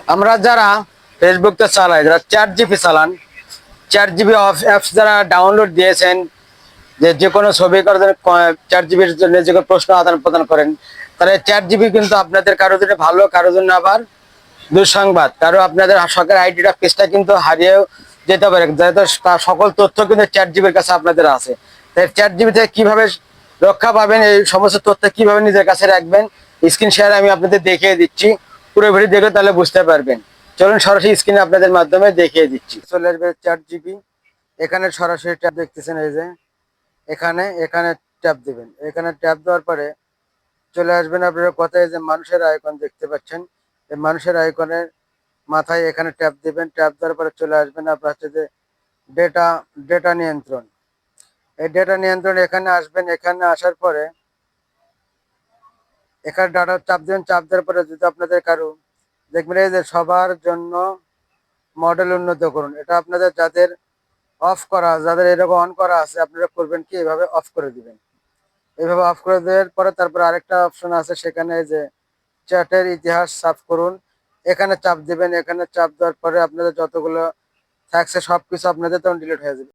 আমরা যারা ফেসবুকটা চালাই, যারা চ্যাট জিপি চালান, চ্যাট জিপি অ্যাপস যারা ডাউনলোড দিয়েছেন, যে কোনো ছবি করার জন্য চ্যাট জিপির জন্য যে কোনো প্রশ্ন আদান প্রদান করেন, তাহলে চ্যাট জিপি কিন্তু আপনাদের কারোর জন্য ভালো, কারোর জন্য আবার দুঃসংবাদ। কারো আপনাদের সরকার আইডিটা পেজটা কিন্তু হারিয়েও যেতে পারে, যাতে তার সকল তথ্য কিন্তু চ্যাট জিপির কাছে আপনাদের আছে। তাই চ্যাট জিপি থেকে কিভাবে রক্ষা পাবেন, এই সমস্ত তথ্য কিভাবে নিজের কাছে রাখবেন, স্ক্রিন শেয়ার আমি আপনাদের দেখিয়ে দিচ্ছি। পুরো ভিডিও দেখলে তাহলে বুঝতে পারবেন। চলুন সরাসরি স্ক্রিনে আপনাদের মাধ্যমে দেখিয়ে দিচ্ছি। চলে আসবে চ্যাট জিপি, এখানে সরাসরি ট্যাব দেখতেছেন, এই যে এখানে এখানে ট্যাপ দিবেন। এখানে ট্যাপ দেওয়ার পরে চলে আসবেন আপনারা কথায় যে মানুষের আইকন দেখতে পাচ্ছেন, এই মানুষের আইকনের মাথায় এখানে ট্যাপ দিবেন। ট্যাপ দেওয়ার পরে চলে আসবেন আপনার হচ্ছে যে ডেটা ডেটা নিয়ন্ত্রণ। এই ডেটা নিয়ন্ত্রণ এখানে আসবেন। এখানে আসার পরে এখানে ডাটা চাপ দেবেন। চাপ দেওয়ার পরে যদি আপনাদের কারো দেখবেন এই যে সবার জন্য মডেল উন্নত করুন, এটা আপনাদের যাদের অফ করা, যাদের এরকম অন করা আছে, আপনারা করবেন কি এভাবে অফ করে দিবেন। এইভাবে অফ করে দেওয়ার পরে তারপর আরেকটা অপশন আছে, সেখানে যে চ্যাটের ইতিহাস সাফ করুন, এখানে চাপ দিবেন। এখানে চাপ দেওয়ার পরে আপনাদের যতগুলো থাকছে সবকিছু আপনাদের তখন ডিলিট হয়ে যাবে।